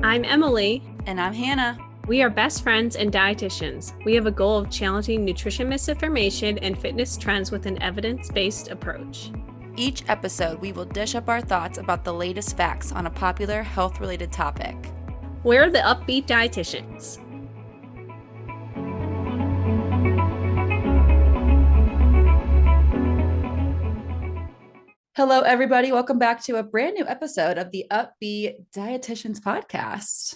I'm Emily. And I'm Hannah. We are best friends and dietitians. We have a goal of challenging nutrition misinformation and fitness trends with an evidence-based approach. Each episode, we will dish up our thoughts about the latest facts on a popular health-related topic. We're the Up-Beet Dietitians. Hello, everybody. Welcome back to a brand new episode of the Up-Beet Dietitians podcast.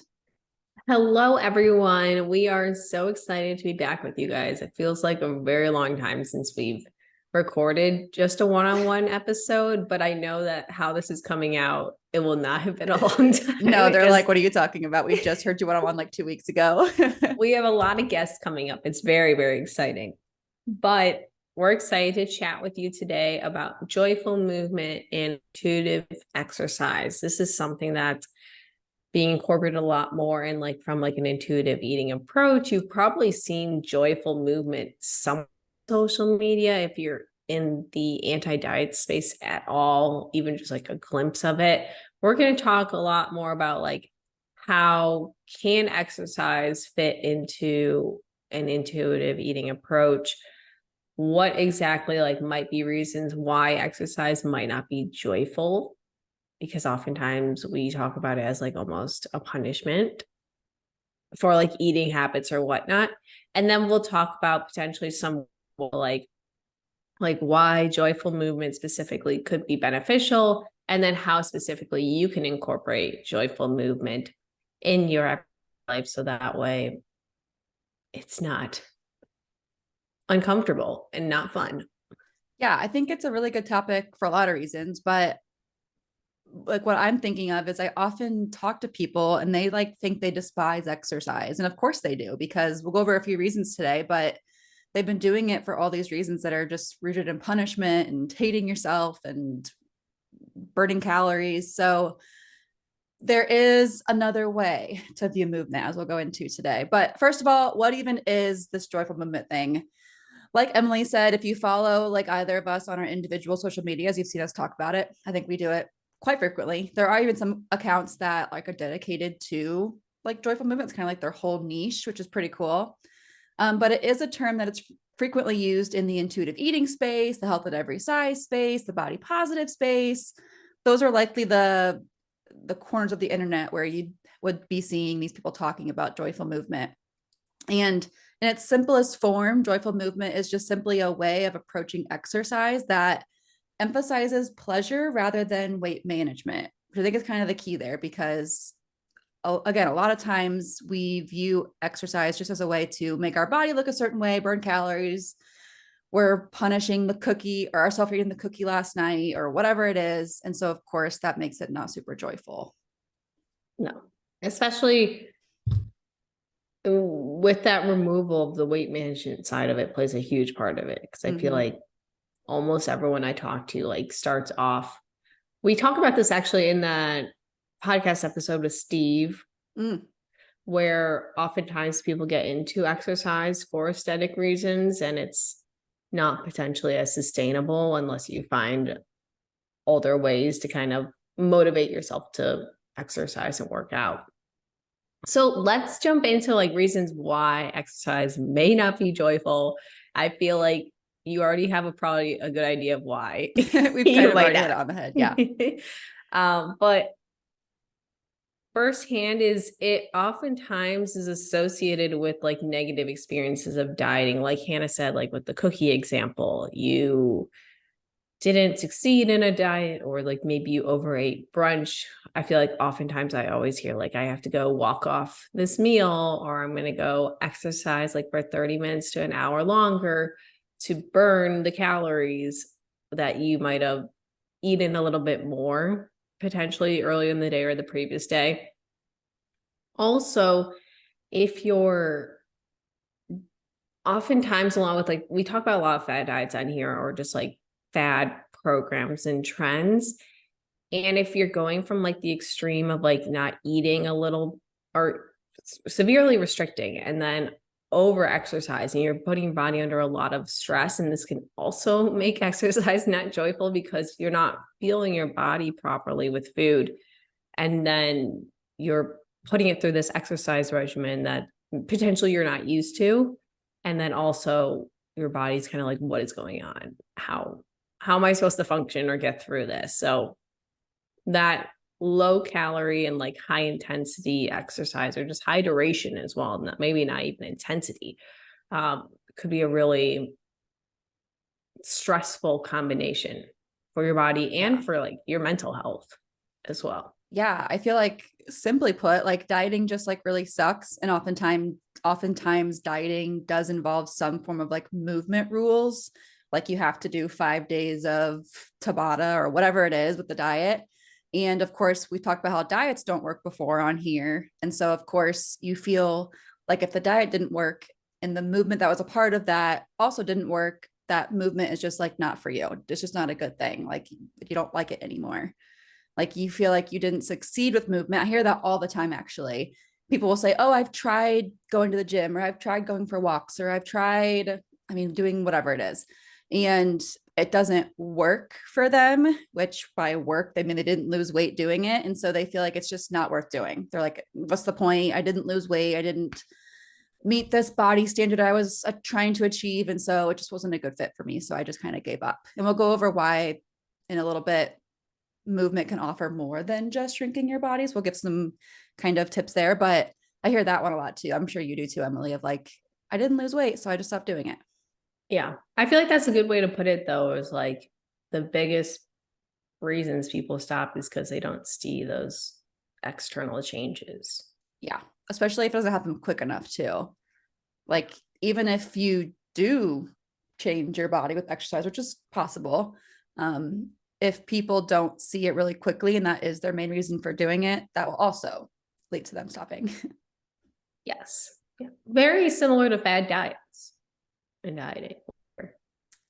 Hello, everyone. We are so excited to be back with you guys. It feels like a very long time since we've recorded just a one-on-one episode, but I know that how this is coming out, it will not have been a long time. No, they're like, what are you talking about? We just heard you one-on-one like 2 weeks ago. We have a lot of guests coming up. It's very, very exciting. But we're excited to chat with you today about joyful movement and intuitive exercise. This is something that's being incorporated a lot more in from an intuitive eating approach. You've probably seen joyful movement some social media if you're in the anti-diet space at all, even just like a glimpse of it. We're going to talk a lot more about how can exercise fit into an intuitive eating approach, what exactly might be reasons why exercise might not be joyful, because oftentimes we talk about it as almost a punishment for eating habits or whatnot. And then we'll talk about potentially some why joyful movement specifically could be beneficial, and then how specifically you can incorporate joyful movement in your life so that way it's not uncomfortable and not fun. Yeah, I think it's a really good topic for a lot of reasons, but what I'm thinking of is I often talk to people and they think they despise exercise. And of course they do, because we'll go over a few reasons today, but they've been doing it for all these reasons that are just rooted in punishment and hating yourself and burning calories. So there is another way to view movement, as we'll go into today. But first of all, what even is this joyful movement thing? Like Emily said, if you follow either of us on our individual social medias, you've seen us talk about it. I think we do it quite frequently. There are even some accounts that are dedicated to joyful movements, kind of their whole niche, which is pretty cool. But it is a term that it's frequently used in the intuitive eating space, the health at every size space, the body positive space. Those are likely the corners of the internet where you would be seeing these people talking about joyful movement. And in its simplest form, joyful movement is just simply a way of approaching exercise that emphasizes pleasure rather than weight management, which I think is kind of the key there, because again, a lot of times we view exercise just as a way to make our body look a certain way, burn calories. We're punishing the cookie or ourselves for eating the cookie last night or whatever it is. And so of course that makes it not super joyful. No, especially with that removal of the weight management side of it plays a huge part of it. Because I feel like almost everyone I talk to starts off. We talk about this actually in that podcast episode with Steve, where oftentimes people get into exercise for aesthetic reasons, and it's not potentially as sustainable unless you find other ways to kind of motivate yourself to exercise and work out. So let's jump into reasons why exercise may not be joyful. I feel like you already have probably a good idea of why. We've kind of already hit it on the head. Yeah. But firsthand is it oftentimes is associated with negative experiences of dieting. Like Hannah said, with the cookie example, you didn't succeed in a diet, or maybe you overate brunch. I feel like oftentimes I always hear I have to go walk off this meal, or I'm going to go exercise for 30 minutes to an hour longer to burn the calories that you might have eaten a little bit more potentially earlier in the day or the previous day. Also, if you're oftentimes, along with we talk about a lot of fad diets on here, or just fad programs and trends. And if you're going from the extreme of not eating a little or severely restricting and then over exercising, you're putting your body under a lot of stress. And this can also make exercise not joyful because you're not fueling your body properly with food. And then you're putting it through this exercise regimen that potentially you're not used to. And then also your body's kind of like, what is going on? How am I supposed to function or get through this? So that low calorie and like high intensity exercise, or just high duration as well, maybe not even intensity, could be a really stressful combination for your body and for like your mental health as well. Yeah, I feel like, simply put, like dieting just like really sucks. And oftentimes dieting does involve some form of like movement rules. Like you have to do 5 days of Tabata or whatever it is with the diet. And of course, we talked about how diets don't work before on here. And so, of course, you feel like if the diet didn't work and the movement that was a part of that also didn't work, that movement is just like not for you. It's just not a good thing. Like you don't like it anymore. Like you feel like you didn't succeed with movement. I hear that all the time, actually. People will say, oh, I've tried going to the gym, or I've tried going for walks, or I've tried, doing whatever it is. And it doesn't work for them, which by work, they mean they didn't lose weight doing it. And so they feel like it's just not worth doing. They're like, what's the point? I didn't lose weight. I didn't meet this body standard I was trying to achieve. And so it just wasn't a good fit for me. So I just kind of gave up. And we'll go over why in a little bit. Movement can offer more than just shrinking your bodies. We'll give some kind of tips there, but I hear that one a lot too. I'm sure you do too, Emily, of like, I didn't lose weight, so I just stopped doing it. Yeah. I feel like that's a good way to put it though, is like the biggest reasons people stop is because they don't see those external changes. Yeah. Especially if it doesn't happen quick enough too. Like even if you do change your body with exercise, which is possible, if people don't see it really quickly and that is their main reason for doing it, that will also lead to them stopping. Yes. Yeah. Very similar to fad diets and dieting.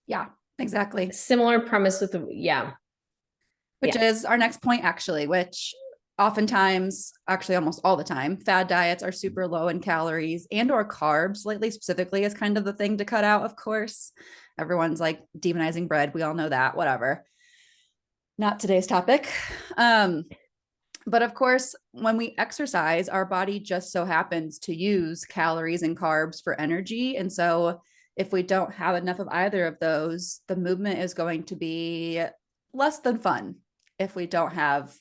Yeah, exactly. Similar premise with Which is our next point, actually, which oftentimes, actually almost all the time, fad diets are super low in calories and or carbs. Lately, specifically, is kind of the thing to cut out, of course. Everyone's like demonizing bread. We all know that, whatever. Not today's topic. But of course, when we exercise, our body just so happens to use calories and carbs for energy. And so if we don't have enough of either of those, the movement is going to be less than fun if we don't have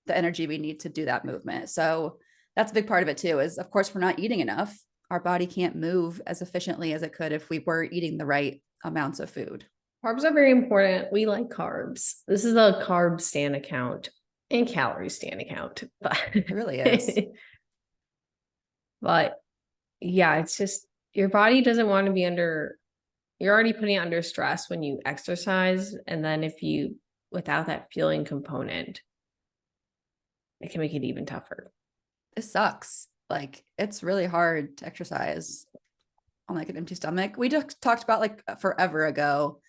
the energy we need to do that movement. So that's a big part of it too, is of course, we're not eating enough. Our body can't move as efficiently as it could if we were eating the right amounts of food. Carbs are very important. We like carbs. This is a carb stand account and calorie stand account, but it really is. But yeah, it's just your body doesn't want to be you're already putting it under stress when you exercise. And then without that fueling component, it can make it even tougher. It sucks. Like it's really hard to exercise on like an empty stomach. We just talked about like forever ago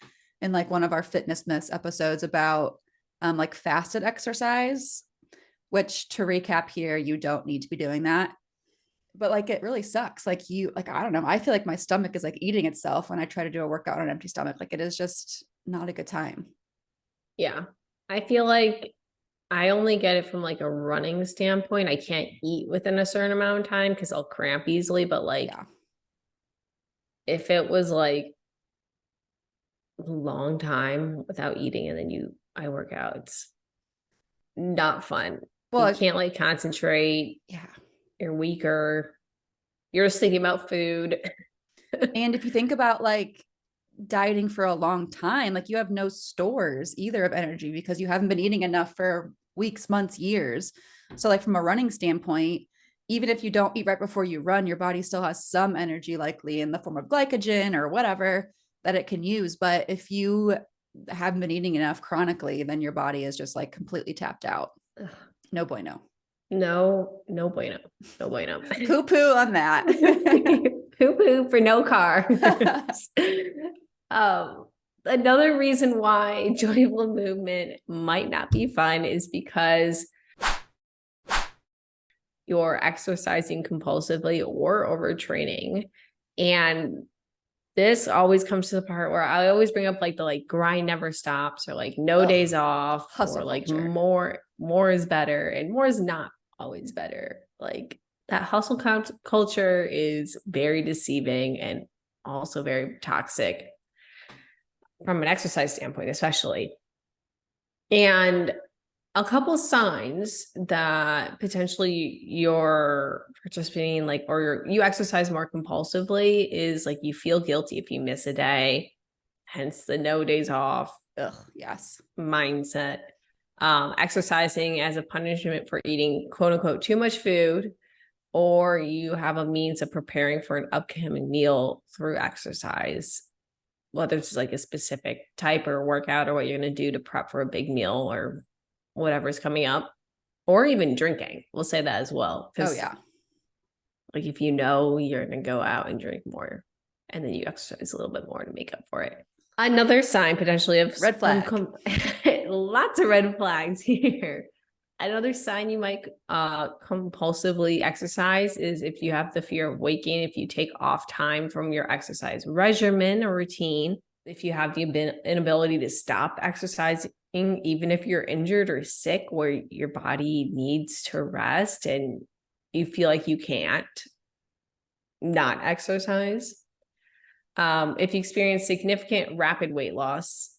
in like one of our fitness myths episodes about like fasted exercise, which to recap here, you don't need to be doing that. But like it really sucks. Like I don't know. I feel like my stomach is like eating itself when I try to do a workout on an empty stomach. Like it is just not a good time. Yeah. I feel like I only get it from like a running standpoint. I can't eat within a certain amount of time because I'll cramp easily. But like, if it was like a long time without eating and then I work out, it's not fun. Well, you can't like concentrate. Yeah. You're weaker. You're just thinking about food. And if you think about like dieting for a long time, like you have no stores either of energy because you haven't been eating enough for weeks, months, years. So like from a running standpoint, even if you don't eat right before you run, your body still has some energy, likely in the form of glycogen or whatever that it can use. But if you haven't been eating enough chronically, then your body is just like completely tapped out. No bueno. No bueno. No bueno. Poo poo on that. Poo poo for no carbs. Another reason why joyful movement might not be fun is because you're exercising compulsively or overtraining. And this always comes to the part where I always bring up like the like grind never stops, or like no days off, hustle or like culture. more is better, and more is not always better. Like that hustle culture is very deceiving and also very toxic from an exercise standpoint, especially. And a couple signs that potentially you're participating like or you exercise more compulsively is like you feel guilty if you miss a day, hence the no days off. Ugh, yes. Mindset. Exercising as a punishment for eating quote unquote too much food, or you have a means of preparing for an upcoming meal through exercise, whether it's like a specific type or workout or what you're going to do to prep for a big meal or whatever's coming up, or even drinking. We'll say that as well. Oh, yeah. Like if you know you're going to go out and drink more and then you exercise a little bit more to make up for it. Another sign potentially of red flag. Lots of red flags here. Another sign you might compulsively exercise is if you have the fear of waking, if you take off time from your exercise regimen or routine, if you have the inability to stop exercising, even if you're injured or sick, where your body needs to rest and you feel like you can't not exercise. If you experience significant rapid weight loss,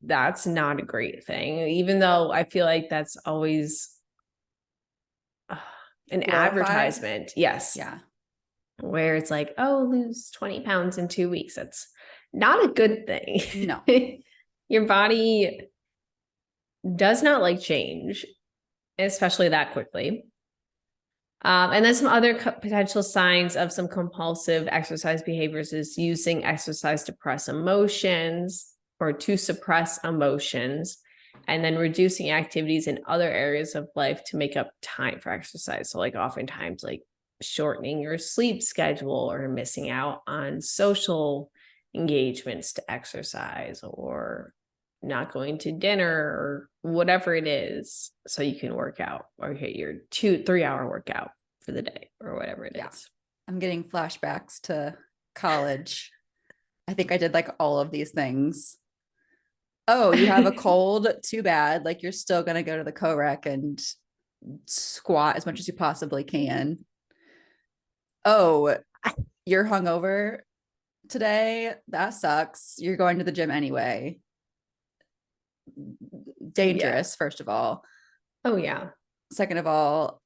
that's not a great thing, even though I feel like that's always an Glorified. Advertisement. Yes. Yeah. Where it's like, oh, lose 20 pounds in 2 weeks. That's not a good thing. No. Your body does not like change, especially that quickly. And then some other potential signs of some compulsive exercise behaviors is using exercise to suppress emotions, and then reducing activities in other areas of life to make up time for exercise. So like oftentimes like shortening your sleep schedule or missing out on social engagements to exercise, or not going to dinner or whatever it is so you can work out or hit your 2-3 hour workout for the day or whatever it is. I'm getting flashbacks to college. I think I did like all of these things. Oh, you have a cold? Too bad. Like you're still going to go to the co-rec and squat as much as you possibly can. Oh, you're hungover today? That sucks. You're going to the gym anyway. Dangerous, first of all. Oh, yeah. Second of all,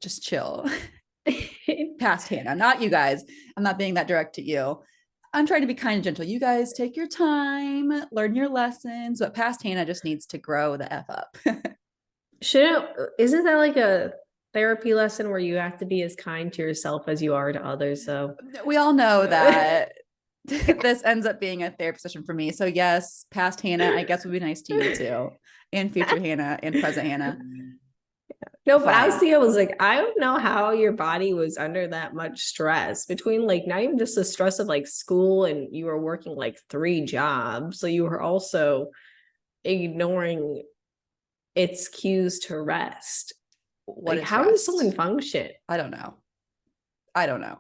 just chill. Past Hannah, not you guys. I'm not being that direct to you. I'm trying to be kind and gentle. You guys take your time, learn your lessons, but past Hannah just needs to grow the F up. Isn't that like a therapy lesson where you have to be as kind to yourself as you are to others? So we all know that this ends up being a therapy session for me. So yes, past Hannah, I guess would be nice to you too, and future Hannah and present Hannah. No, but I was like, I don't know how your body was under that much stress between like not even just the stress of like school, and you were working like 3 jobs. So you were also ignoring its cues to rest. What like, how rest? Does someone function? I don't know. I don't know.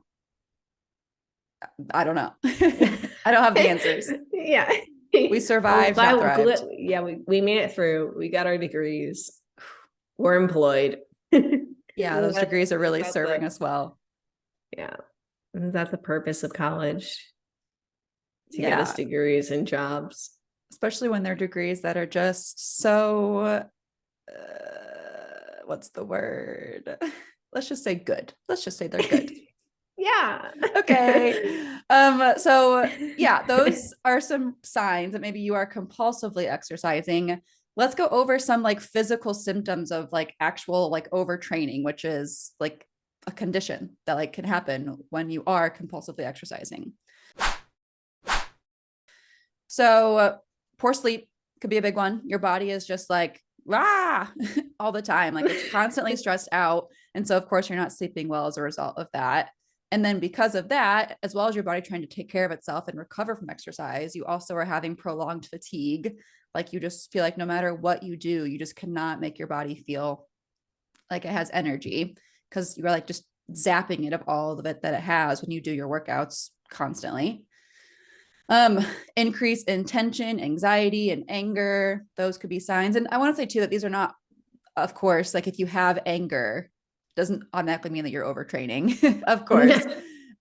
I don't have the answers. Yeah. We survived. We made it through. We got our degrees. We're employed. Yeah, those degrees are really serving us well. Yeah. That's the purpose of college. To get us degrees and jobs. Especially when they're degrees that are just so, what's the word? Let's just say good. Let's just say they're good. Yeah. Okay. So yeah, those are some signs that maybe you are compulsively exercising. Let's go over some like physical symptoms of like actual like overtraining, which is like a condition that like can happen when you are compulsively exercising. So poor sleep could be a big one. Your body is just like, rah, all the time. Like it's constantly stressed out. And so of course you're not sleeping well as a result of that. And then because of that, as well as your body trying to take care of itself and recover from exercise, you also are having prolonged fatigue. Like you just feel like no matter what you do, you just cannot make your body feel like it has energy, because you are like just zapping it of all of it that it has when you do your workouts constantly. Increase in tension, anxiety, and anger. Those could be signs. And I want to say too, that these are not, of course, like if you have anger, doesn't automatically mean that you're overtraining, of course.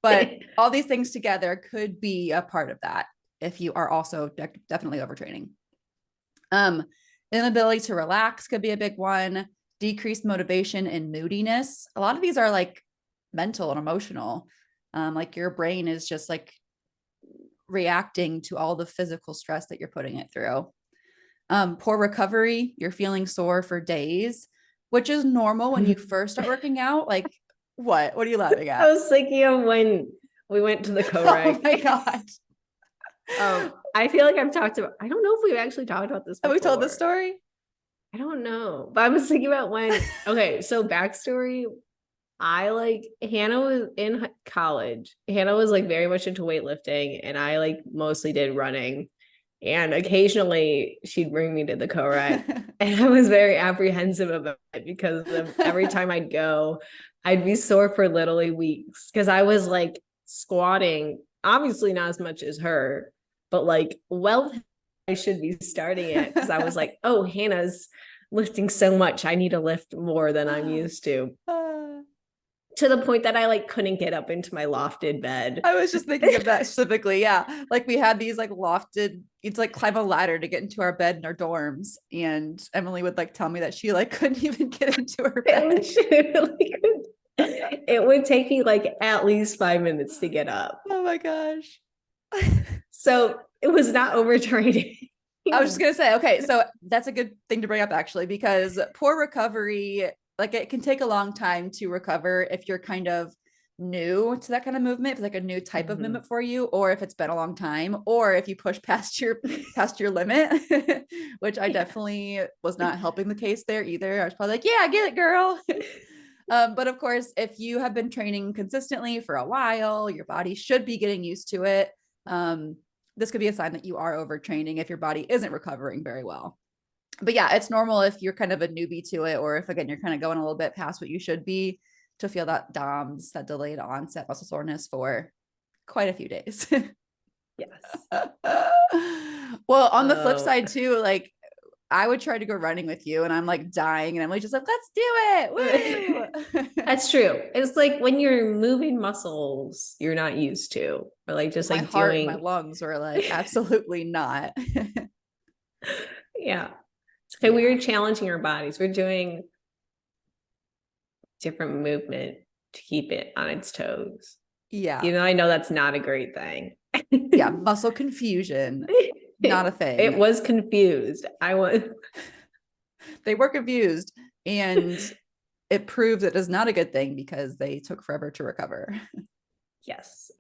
But all these things together could be a part of that if you are also definitely overtraining. Inability to relax could be a big one. Decreased motivation and moodiness. A lot of these are like mental and emotional. Like your brain is just like reacting to all the physical stress that you're putting it through. Poor recovery, you're feeling sore for days, which is normal when you first start working out. Like, what? What are you laughing I at? was thinking of when we went to the Oh co-rec. my God. I feel like I've talked about, I don't know if we've actually talked about this Have before. we told this story? I don't know, but I was thinking about when, okay, so backstory, Hannah was in college. Hannah was like very much into weightlifting, and I like mostly did running. And occasionally she'd bring me to the co-rec. And I was very apprehensive about it because of every time I'd go, I'd be sore for literally weeks because I was like squatting, obviously not as much as her, but like, well, I should be starting it because I was like, oh, Hannah's lifting so much. I need to lift more than I'm used to the point that I like couldn't get up into my lofted bed. I was just thinking of that specifically. Yeah. Like we had these like lofted, it's like climb a ladder to get into our bed in our dorms. And Emily would like tell me that she like couldn't even get into her bed. It would take me like at least 5 minutes to get up. Oh my gosh. So it was not overtraining. I was just going to say, okay, so that's a good thing to bring up actually, because poor recovery, like it can take a long time to recover if you're kind of new to that kind of movement, if it's like a new type of movement for you, or if it's been a long time, or if you push past your limit, which I definitely was not helping the case there either. I was probably like, yeah, get it, girl. But of course, if you have been training consistently for a while, your body should be getting used to it. This could be a sign that you are overtraining if your body isn't recovering very well. But yeah, it's normal if you're kind of a newbie to it, or if again, you're kind of going a little bit past what you should be, to feel that DOMS, that delayed onset muscle soreness for quite a few days. Yes. Well, on the flip side too, like I would try to go running with you and I'm like dying and I'm like, just like, let's do it. Woo! That's true. It's like when you're moving muscles you're not used to, or like just my like heart doing and my lungs were like, absolutely not. Yeah. It's okay. We were challenging our bodies. We're doing different movement to keep it on its toes. Yeah. Even though I know that's not a great thing. Yeah. Muscle confusion. Not a thing. It was confused. They were confused, and it proves it is not a good thing because they took forever to recover. Yes.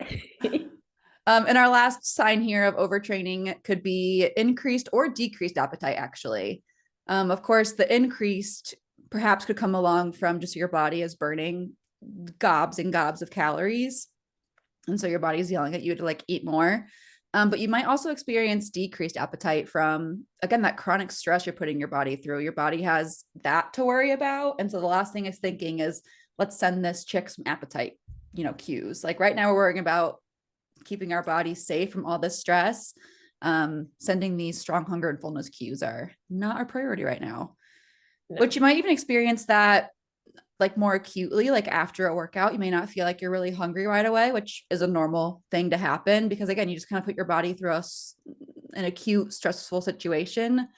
And our last sign here of overtraining could be increased or decreased appetite, actually. Of course, the increased perhaps could come along from just your body is burning gobs and gobs of calories. And so your body is yelling at you to like eat more. But you might also experience decreased appetite from, again, that chronic stress you're putting your body through. Your body has that to worry about. And so the last thing it's thinking is, let's send this chick some appetite, cues. Like right now we're worrying about keeping our body safe from all this stress. Sending these strong hunger and fullness cues are not our priority right now. No. Which you might even experience that like more acutely, like after a workout, you may not feel like you're really hungry right away, which is a normal thing to happen because again, you just kind of put your body through an acute stressful situation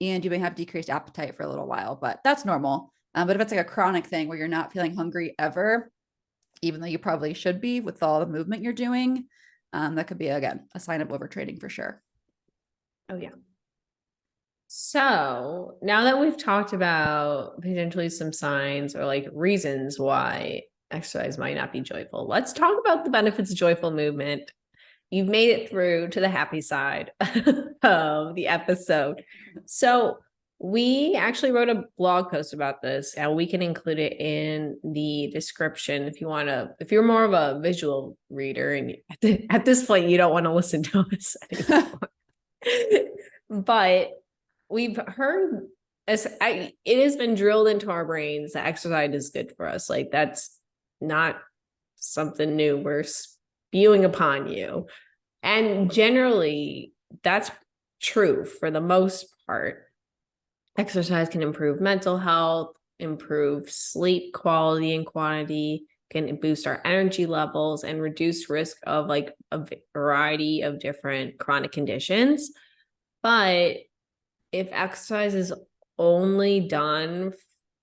and you may have decreased appetite for a little while, but that's normal. But if it's like a chronic thing where you're not feeling hungry ever, even though you probably should be with all the movement you're doing, that could be, again, a sign of overtraining for sure. Oh, yeah. So now that we've talked about potentially some signs or like reasons why exercise might not be joyful, let's talk about the benefits of joyful movement. You've made it through to the happy side of the episode. So we actually wrote a blog post about this and we can include it in the description if you want to, if you're more of a visual reader and at this point you don't want to listen to us anymore. But we've heard it has been drilled into our brains that exercise is good for us. Like that's not something new we're spewing upon you. And generally that's true for the most part. Exercise can improve mental health. improve sleep quality and quantity, can boost our energy levels, and reduce risk of like a variety of different chronic conditions. But if exercise is only done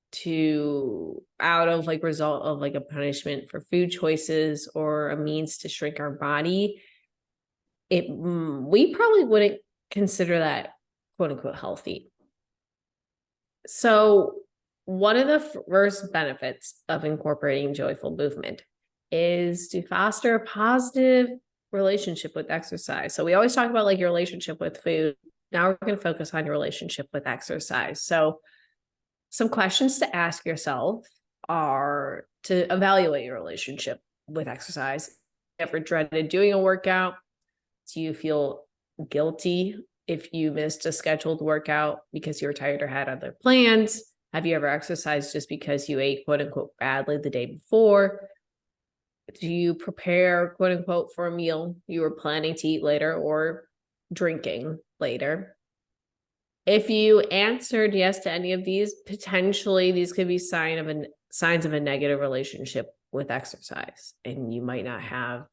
to out of like result of like a punishment for food choices or a means to shrink our body, we probably wouldn't consider that quote unquote healthy. So one of the first benefits of incorporating joyful movement is to foster a positive relationship with exercise. So we always talk about like your relationship with food. Now we're going to focus on your relationship with exercise. So some questions to ask yourself are to evaluate your relationship with exercise. Ever dreaded doing a workout? Do you feel guilty if you missed a scheduled workout because you were tired or had other plans? Have you ever exercised just because you ate quote unquote badly the day before? Do you prepare quote unquote for a meal you were planning to eat later or drinking later? If you answered yes to any of these, potentially these could be signs of a negative relationship with exercise, and you might not have.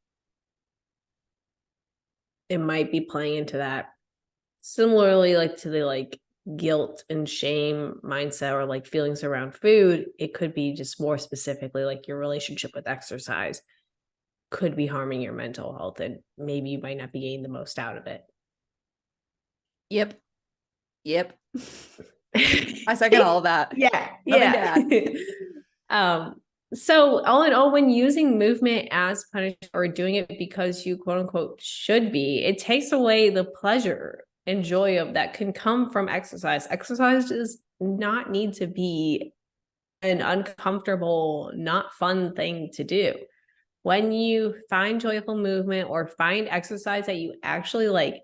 It might be playing into that. Similarly, like to the like guilt and shame mindset or like feelings around food, it could be just more specifically like your relationship with exercise could be harming your mental health, and maybe you might not be getting the most out of it. Yep. I second all of that. Yeah. So all in all, when using movement as punishment or doing it because you quote unquote should be, it takes away the pleasure and joy of that can come from exercise. Exercise does not need to be an uncomfortable, not fun thing to do. When you find joyful movement or find exercise that you actually like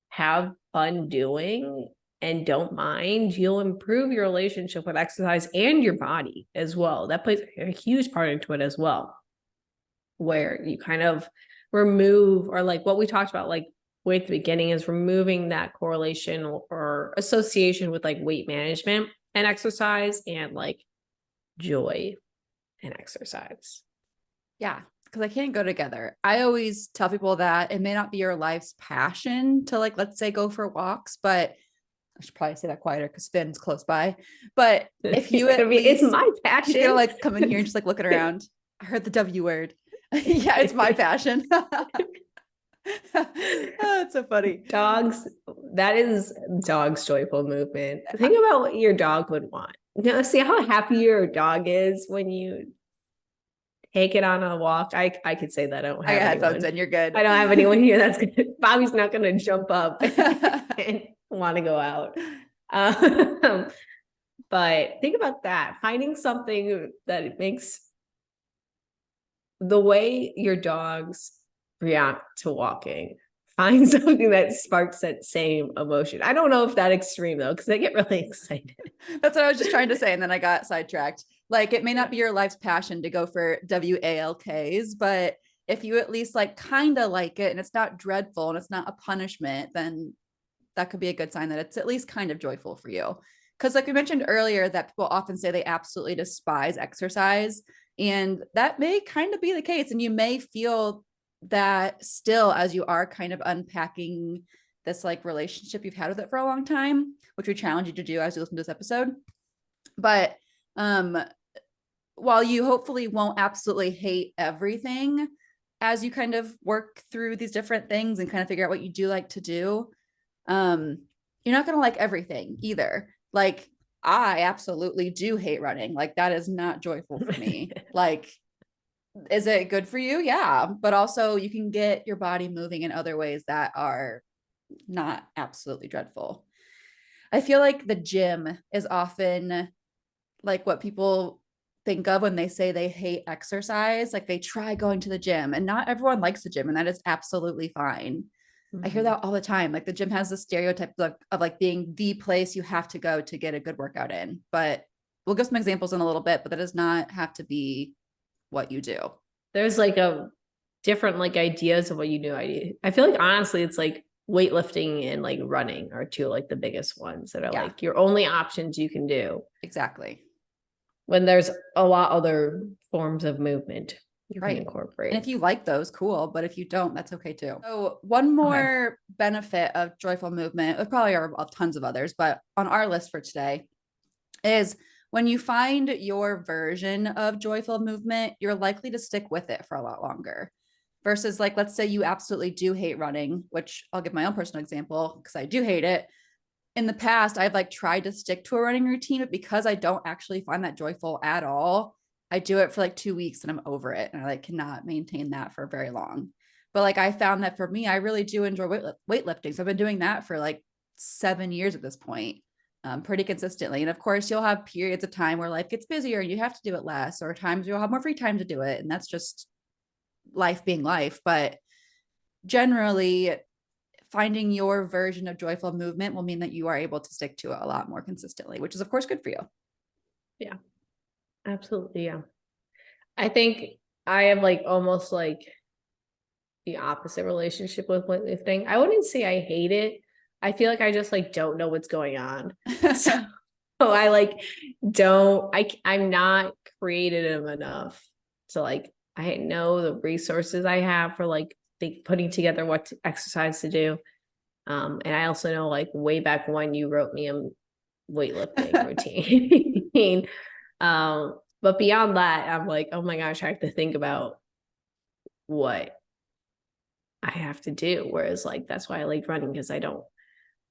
have fun doing and don't mind, you'll improve your relationship with exercise and your body as well. That plays a huge part into it as well, where you kind of remove, or like what we talked about like way at the beginning, is removing that correlation or association with like weight management and exercise and like joy and exercise. Yeah, because I can't go together. I always tell people that it may not be your life's passion to like, let's say, go for walks, but I should probably say that quieter because Finn's close by. But if you at least, it's my passion. He's gonna like come in here and just like looking around. I heard the W word. Yeah, it's my passion. Oh, it's so funny. Dogs, that is dogs' joyful movement. Think about what your dog would want. You know, see how happy your dog is when you take it on a walk. I could say that I don't have got anyone. headphones in, you're good. I don't have anyone here that's gonna, Bobby's not gonna jump up and want to go out. But think about that. Finding something that it makes the way your dogs react to walking. Find something that sparks that same emotion. I don't know if that extreme though, because they get really excited. That's what I was just trying to say. And then I got sidetracked. Like it may not be your life's passion to go for WALKs, but if you at least like kind of like it and it's not dreadful and it's not a punishment, then that could be a good sign that it's at least kind of joyful for you. Because like we mentioned earlier, that people often say they absolutely despise exercise. And that may kind of be the case. And you may feel that still as you are kind of unpacking this like relationship you've had with it for a long time, which we challenge you to do as you listen to this episode. But while you hopefully won't absolutely hate everything as you kind of work through these different things and kind of figure out what you do like to do, you're not going to like everything either. Like I absolutely do hate running. Like that is not joyful for me. Like, is it good for you? Yeah. But also you can get your body moving in other ways that are not absolutely dreadful. I feel like the gym is often like what people think of when they say they hate exercise. Like they try going to the gym, and not everyone likes the gym, and that is absolutely fine. I hear that all the time. Like the gym has the stereotype of like being the place you have to go to get a good workout in. But we'll give some examples in a little bit, but that does not have to be what you do. There's like a different like ideas of what you do. I feel like honestly, it's like weightlifting and like running are two like the biggest ones that are like your only options you can do. Exactly. when there's a lot other forms of movement you can Right. And incorporate. if you like those, cool. But if you don't, that's okay too. So one Okay. more benefit of joyful movement, there probably are tons of others, but on our list for today is when you find your version of joyful movement, you're likely to stick with it for a lot longer. Versus, like, let's say you absolutely do hate running, which I'll give my own personal example because I do hate it. In the past, I've like tried to stick to a running routine, but because I don't actually find that joyful at all, I do it for like 2 weeks and I'm over it. And I like cannot maintain that for very long. But like I found that for me, I really do enjoy weightlifting. So I've been doing that for like 7 years at this point, pretty consistently. And of course, you'll have periods of time where life gets busier and you have to do it less, or times you'll have more free time to do it. And that's just life being life. But generally, finding your version of joyful movement will mean that you are able to stick to it a lot more consistently, which is of course good for you. Yeah, absolutely. Yeah. I think I have like almost like the opposite relationship with weightlifting. I wouldn't say I hate it. I feel like I just like don't know what's going on. So I like I'm not creative enough to like I know the resources I have for like putting together what exercise to do. And I also know like way back when you wrote me a weightlifting routine. But beyond that, I'm like, oh my gosh, I have to think about what I have to do. Whereas like that's why I like running because I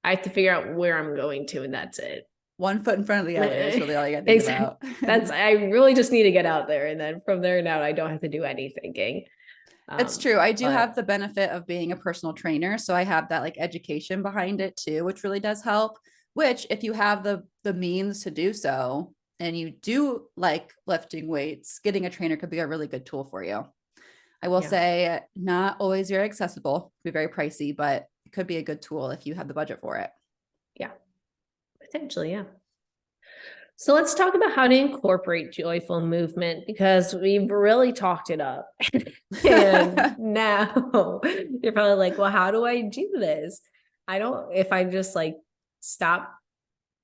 have to figure out where I'm going to and that's it. One foot in front of the other is really all you got to think Exactly. about. I really just need to get out there. And then from there now I don't have to do any thinking. It's true. I do But have the benefit of being a personal trainer. So I have that like education behind it too, which really does help. Which if you have the means to do so and you do like lifting weights, getting a trainer could be a really good tool for you. I will yeah, say not always very accessible, be very pricey, but it could be a good tool if you have the budget for it. yeah, potentially, yeah. So let's talk about how to incorporate joyful movement because we've really talked it up. And now you're probably like, well, how do I do this? I don't, if I just like stop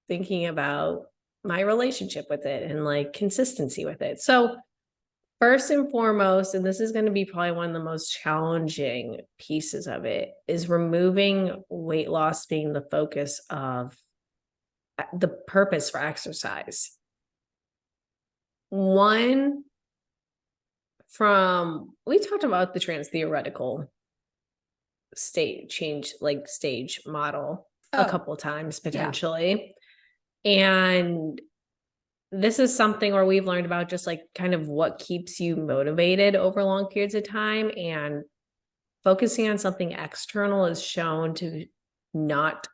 thinking about my relationship with it and like consistency with it. So, first and foremost, and this is going to be probably one of the most challenging pieces of it, is removing weight loss being the focus of the purpose for exercise. One from we talked about the trans theoretical stage model a couple times yeah. potentially. And this is something where we've learned about just like kind of what keeps you motivated over long periods of time, and focusing on something external is shown to not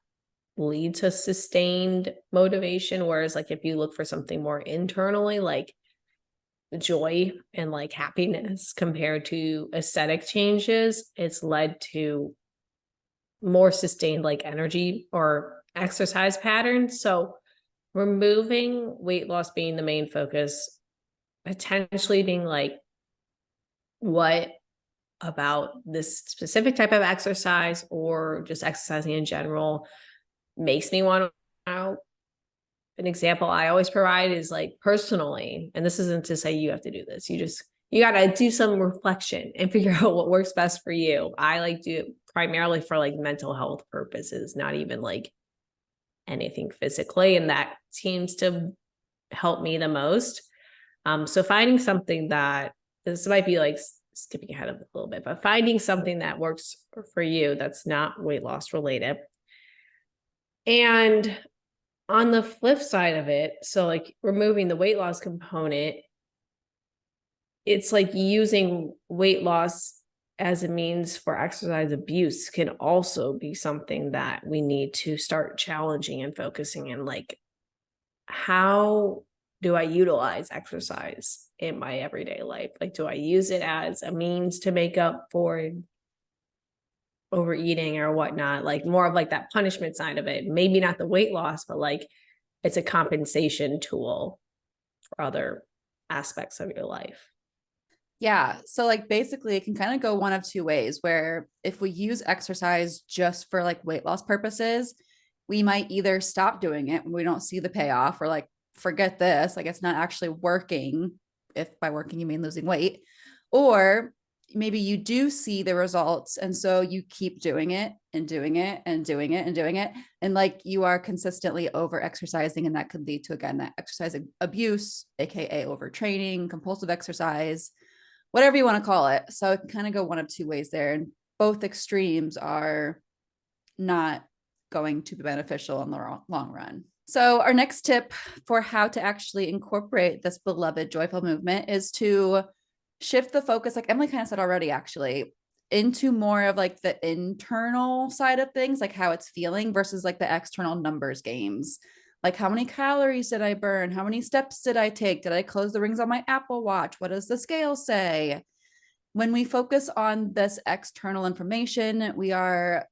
lead to sustained motivation, whereas like if you look for something more internally like joy and like happiness compared to aesthetic changes, it's led to more sustained like energy or exercise patterns. So removing weight loss being the main focus, potentially being like, what about this specific type of exercise or just exercising in general makes me want to. An example I always provide is like personally, and this isn't to say you have to do this, you got to do some reflection and figure out what works best for you. I like do it primarily for like mental health purposes, not even like anything physically, and that seems to help me the most. So finding something that, this might be like skipping ahead of a little bit, but finding something that works for you that's not weight loss related. And on the flip side of it, so like removing the weight loss component, it's like using weight loss as a means for exercise abuse can also be something that we need to start challenging and focusing in. Like, how do I utilize exercise in my everyday life? Like, do I use it as a means to make up for overeating or whatnot? Like more of like that punishment side of it, maybe not the weight loss, but like it's a compensation tool for other aspects of your life. Yeah. So like basically it can kind of go one of two ways where if we use exercise just for like weight loss purposes, we might either stop doing it when we don't see the payoff or like forget this, like it's not actually working, if by working you mean losing weight, or maybe you do see the results and so you keep doing it and doing it and doing it and doing it, and like you are consistently over exercising, and that could lead to, again, that exercise abuse, aka overtraining, compulsive exercise, whatever you want to call it. So it can kind of go one of two ways there, and both extremes are not going to be beneficial in the long run. So our next tip for how to actually incorporate this beloved joyful movement is to shift the focus, like Emily kind of said already, actually, into more of like the internal side of things, like how it's feeling versus like the external numbers games. Like, how many calories did I burn? How many steps did I take? Did I close the rings on my Apple Watch? What does the scale say? When we focus on this external information, we are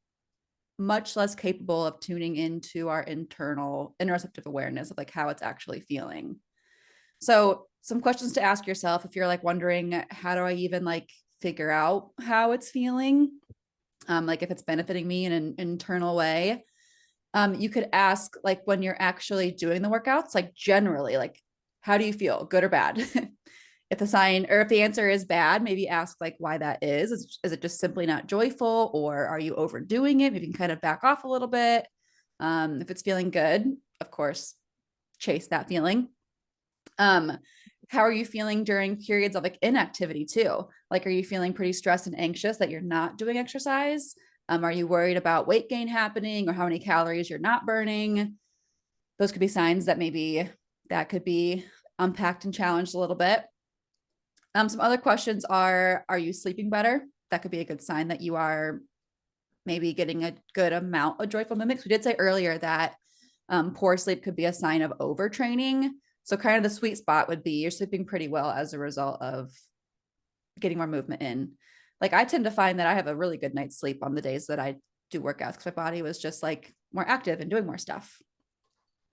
much less capable of tuning into our internal interoceptive awareness of like how it's actually feeling. So some questions to ask yourself if you're like wondering, how do I even like figure out how it's feeling? Like if it's benefiting me in an internal way. You could ask, like, when you're actually doing the workouts, like generally, like, how do you feel, good or bad? If the sign, or if the answer is bad, maybe ask like why that is. Is it just simply not joyful, or are you overdoing it? Maybe you can kind of back off a little bit. If it's feeling good, of course, chase that feeling. How are you feeling during periods of like inactivity too? Like, are you feeling pretty stressed and anxious that you're not doing exercise? Are you worried about weight gain happening, or how many calories you're not burning? Those could be signs that maybe that could be unpacked and challenged a little bit. Some other questions are you sleeping better? That could be a good sign that you are maybe getting a good amount of joyful mimics. We did say earlier that poor sleep could be a sign of overtraining. So kind of the sweet spot would be you're sleeping pretty well as a result of getting more movement in. Like, I tend to find that I have a really good night's sleep on the days that I do workouts because my body was just like more active and doing more stuff.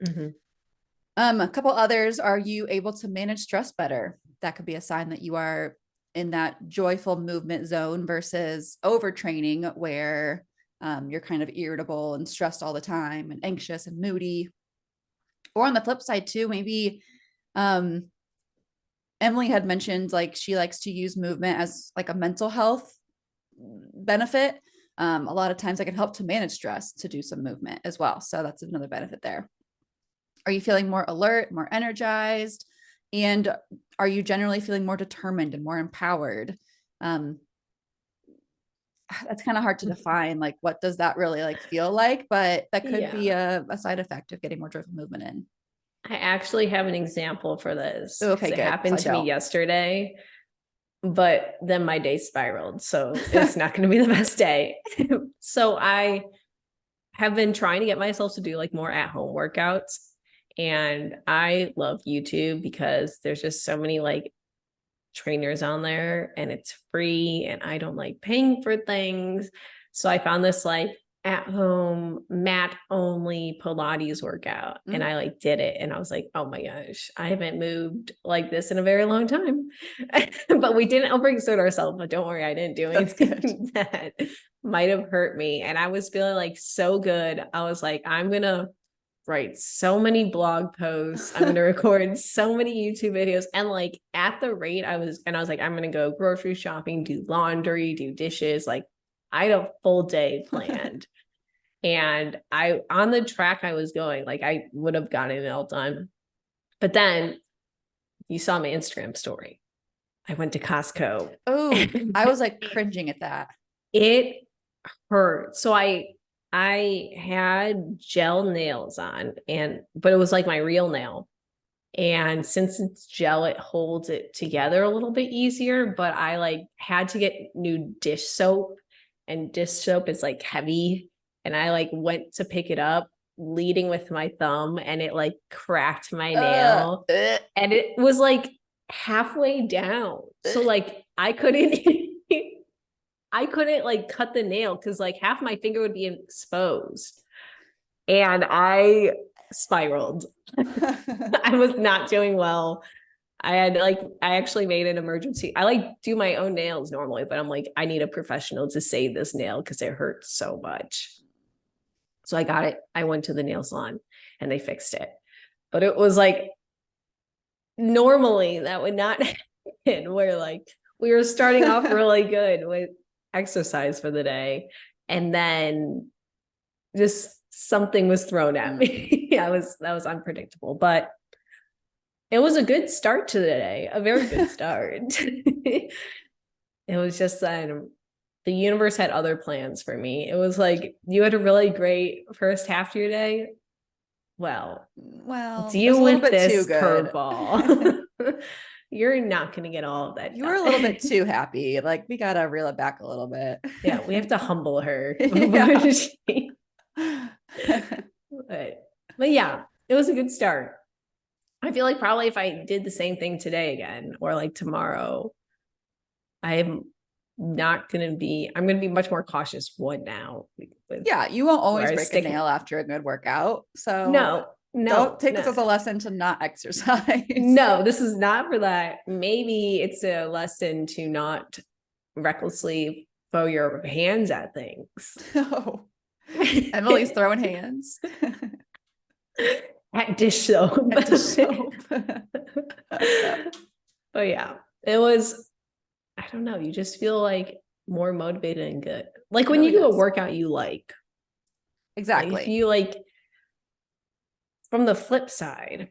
Mm-hmm. A couple others, are you able to manage stress better? That could be a sign that you are in that joyful movement zone versus overtraining, where you're kind of irritable and stressed all the time and anxious and moody. Or on the flip side too, maybe Emily had mentioned like she likes to use movement as like a mental health benefit. A lot of times it can help to manage stress to do some movement as well. So that's another benefit there. Are you feeling more alert, more energized? And are you generally feeling more determined and more empowered? That's kind of hard to define. Like, what does that really like feel like? But that could be a side effect of getting more joyful movement in. I actually have an example for this because Okay, it good. happened to me yesterday, but then my day spiraled. So it's not going to be the best day. So I have been trying to get myself to do like more at-home workouts. And I love YouTube because there's just so many like trainers on there and it's free and I don't like paying for things. So I found this like at home mat only Pilates workout and I like did it and I was like, oh my gosh, I haven't moved like this in a very long time. But we didn't overexert ourselves, but don't worry, I didn't do anything that might have hurt me. And I was feeling like so good. I was like, I'm gonna write so many blog posts. I'm going to record so many YouTube videos. And like at the rate I was like, I'm going to go grocery shopping, do laundry, do dishes. Like I had a full day planned. And on the track I was going, like I would have gotten it all done. But then you saw my Instagram story. I went to Costco. Oh, I was like cringing at that. It hurt. So I had gel nails on but it was like my real nail. And since it's gel, it holds it together a little bit easier, but I like had to get new dish soap and dish soap is like heavy. And I like went to pick it up leading with my thumb and it like cracked my nail and it was like halfway down. So like I couldn't like cut the nail because like half my finger would be exposed and I spiraled. I was not doing well. I actually made an emergency. I like do my own nails normally, but I'm like, I need a professional to save this nail because it hurts so much. So I got it. I went to the nail salon and they fixed it. But it was like normally that would not happen. Where like we were starting off really good with exercise for the day, and then just something was thrown at me. Yeah, that was unpredictable, but it was a good start to the day, a very good start. It was just the universe had other plans for me. It was like you had a really great first half to your day. Well, Well, it was a deal little with bit too this good. curveball. You're not going to get all of that You were a little bit done. too happy. Like we gotta reel it back a little bit. Yeah, we have to humble her before Yeah. she. But yeah, it was a good start. I feel like probably if I did the same thing today again or like tomorrow, I'm not going to be, I'm going to be much more cautious one now with Yeah, you won't always where I break a stick. nail after a good workout. So No, don't no, take this no, as a lesson to not exercise. no, this is not for that. Maybe it's a lesson to not recklessly throw your hands at things. No. Emily's throwing hands At dish soap. at dish soap. But yeah, it was, I don't know, you just feel like more motivated and good. Like when Really you do a does. workout you like if Exactly. you like, from the flip side,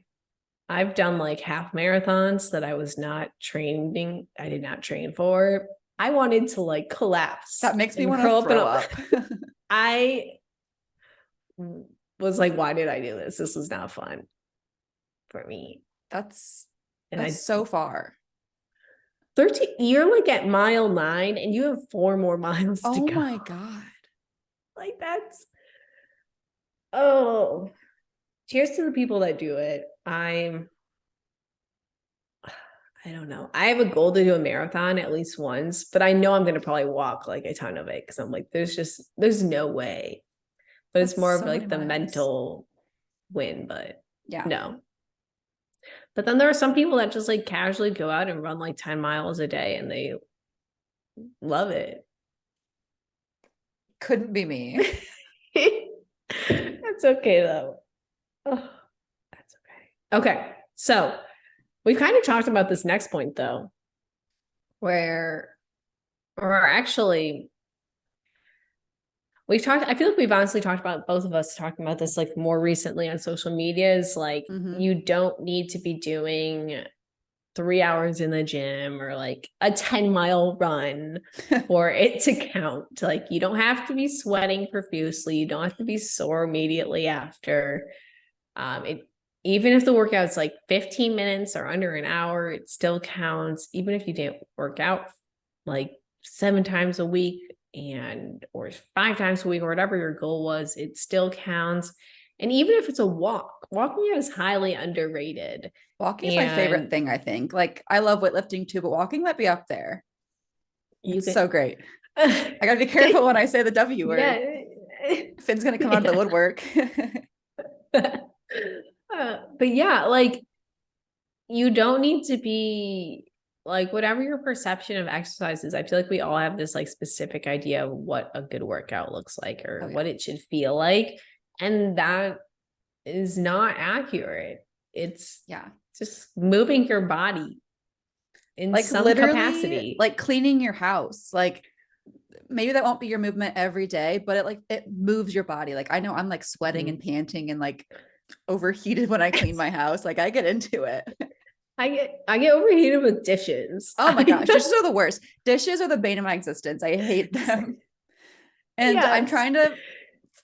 I've done like half marathons that I was not training, I did not train for. I wanted to like collapse That makes me and want to curl up and throw up. up. I was like, why did I do this? This was not fun for me. That's And that's I so far. 13, you're like at mile 9 and you have 4 more miles to Oh go. my God. Like that's, oh, cheers to the people that do it. I don't know. I have a goal to do a marathon at least once, but I know I'm going to probably walk like a ton of it because I'm like, there's no way. But it's That's more of so many like the miles. mental win, but Yeah. no. But then there are some people that just like casually go out and run like 10 miles a day and they love it. Couldn't be me. That's okay though. Oh, that's okay. Okay. So we've kind of talked about this next point though, where or actually we've talked, I feel like we've honestly talked about both of us talking about this like more recently on social media is like Mhm. you don't need to be doing 3 hours in the gym or like a 10-mile run for it to count. Like you don't have to be sweating profusely. You don't have to be sore immediately after. It even if the workout's like 15 minutes or under an hour, it still counts. Even if you didn't work out like 7 times a week and or 5 times a week or whatever your goal was, it still counts. And even if it's a walk, walking is highly underrated. Walking is my favorite And thing, I think. Like I love weightlifting too, but walking might be up there. you It's can so great. I gotta be careful when I say the W word. yeah. Finn's gonna come out of the Yeah. woodwork. But yeah, like you don't need to be like whatever your perception of exercise is. I feel like we all have this like specific idea of what a good workout looks like or Oh, yeah. what it should feel like. And that is not accurate. It's Yeah. just moving your body in Like some literally capacity. like cleaning your house. Like maybe that won't be your movement every day, but it moves your body. Like I know I'm like sweating and panting and like overheated when I clean my house. Like I get into it. I get overheated with dishes. Oh my gosh, dishes are the worst. Dishes are the bane of my existence. I hate them. And I'm Yes. trying to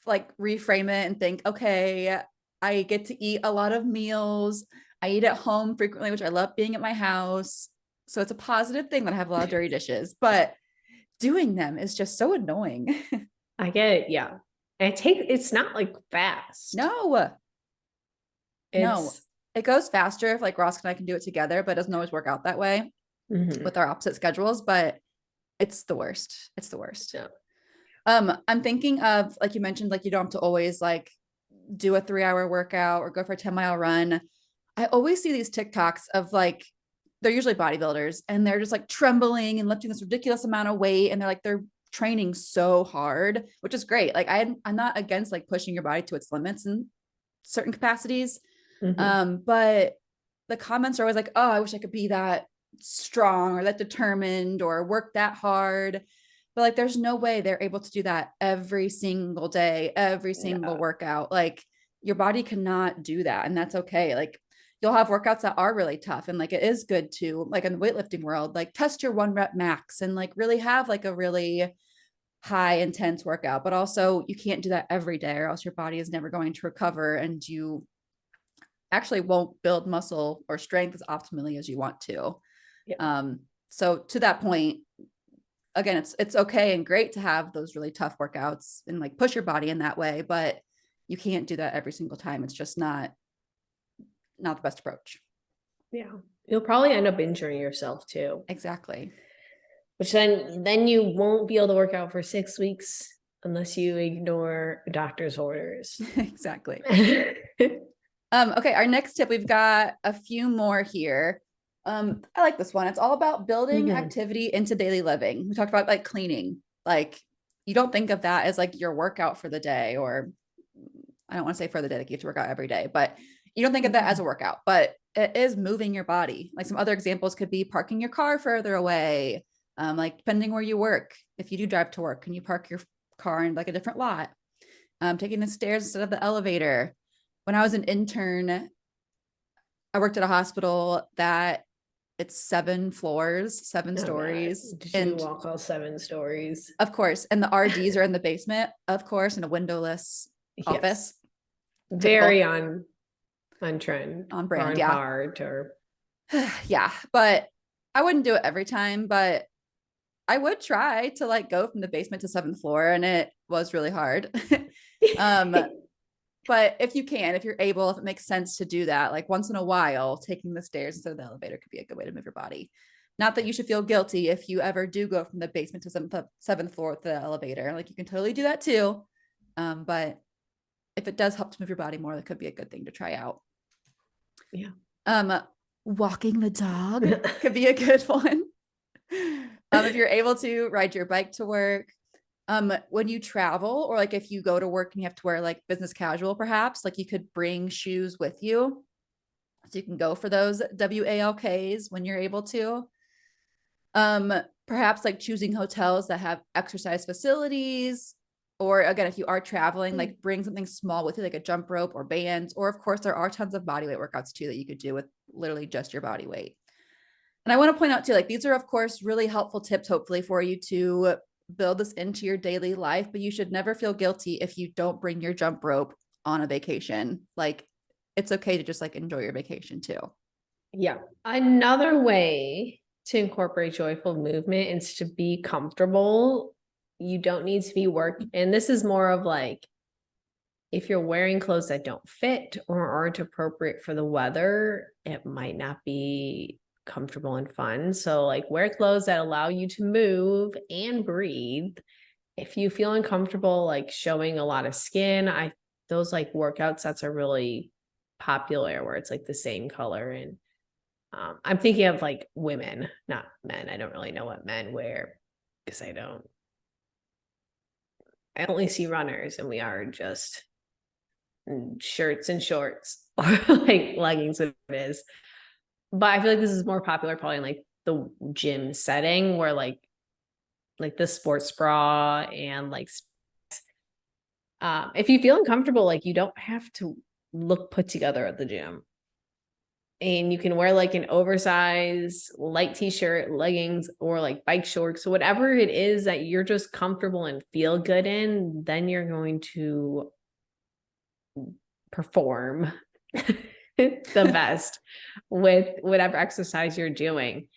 like reframe it and think, okay, I get to eat a lot of meals. I eat at home frequently, which I love being at my house. So it's a positive thing that I have a lot of dirty dishes, but doing them is just so annoying. I get it. Yeah. And it's not like fast. No, no. It's It goes faster if like Ross and I can do it together, but it doesn't always work out that way mhm. with our opposite schedules, but it's the worst. It's the worst. Yeah. I'm thinking of like you mentioned, like you don't have to always like do a 3 hour workout or go for a 10-mile run. I always see these TikToks of like they're usually bodybuilders and they're just like trembling and lifting this ridiculous amount of weight and they're training so hard, which is great. Like I'm not against like pushing your body to its limits in certain capacities. Mhm. But the comments are always like, oh, I wish I could be that strong or that determined or work that hard. But like, there's no way they're able to do that every single day, every single Yeah. workout. Like, your body cannot do that. And that's okay. Like, you'll have workouts that are really tough. And like, it is good to, like, in the weightlifting world, like test your 1 rep max and like really have like a really high intense workout. But also, you can't do that every day, or else your body is never going to recover and you actually won't build muscle or strength as optimally as you want to. Yeah. So to that point, again, it's okay and great to have those really tough workouts and like push your body in that way, but you can't do that every single time. It's just not the best approach. Yeah. You'll probably end up injuring yourself too. Exactly. Which then you won't be able to work out for 6 weeks unless you ignore doctor's orders. Exactly. Okay, our next tip, we've got a few more here. I like this one. It's all about building activity into daily living. We talked about like cleaning. Like, you don't think of that as like your workout for the day, or I don't want to say for the day, like you have to work out every day, but you don't think of that as a workout, but it is moving your body. Like, some other examples could be parking your car further away. Like, depending where you work, if you do drive to work, can you park your car in like a different lot? Taking the stairs instead of the elevator. When I was an intern, I worked at a hospital that it's 7 floors, 7 stories. Did you And walk all 7 stories? of course, and the RDs are in the basement, of course, in a windowless office. Yes. Very Typical. on trend. On Or brand, on yeah. heart or Yeah, but I wouldn't do it every time, but I would try to like go from the basement to 7th floor, and it was really hard. um But if you can, if you're able, if it makes sense to do that, like once in a while, taking the stairs instead of the elevator could be a good way to move your body. Not that you should feel guilty if you ever do go from the basement to 7th floor with the elevator. Like, you can totally do that too. But if it does help to move your body more, that could be a good thing to try out. Yeah. Walking the dog could be a good one. If you're able to ride your bike to work, when you travel, or like if you go to work and you have to wear like business casual, perhaps like you could bring shoes with you so you can go for those WALKs when you're able to. Perhaps like choosing hotels that have exercise facilities, or again, if you are traveling, like bring something small with you, like a jump rope or bands, or of course there are tons of bodyweight workouts too that you could do with literally just your body weight. And I want to point out too, like, these are of course really helpful tips, hopefully, for you to build this into your daily life, but you should never feel guilty if you don't bring your jump rope on a vacation. Like, it's okay to just like enjoy your vacation too. Yeah. Another way to incorporate joyful movement is to be comfortable. You don't need to be working. And this is more of like, if you're wearing clothes that don't fit or aren't appropriate for the weather, it might not be comfortable and fun. So like, wear clothes that allow you to move and breathe. If you feel uncomfortable, like showing a lot of skin, those like workout sets are really popular where it's like the same color. And I'm thinking of like women, not men. I don't really know what men wear because I only see runners, and we are just shirts and shorts or like leggings, what it is. But I feel like this is more popular probably in like the gym setting, where like the sports bra and like if you feel uncomfortable, like you don't have to look put together at the gym. And you can wear like an oversized light t-shirt, leggings, or like bike shorts. So whatever it is that you're just comfortable and feel good in, then you're going to perform the best with whatever exercise you're doing.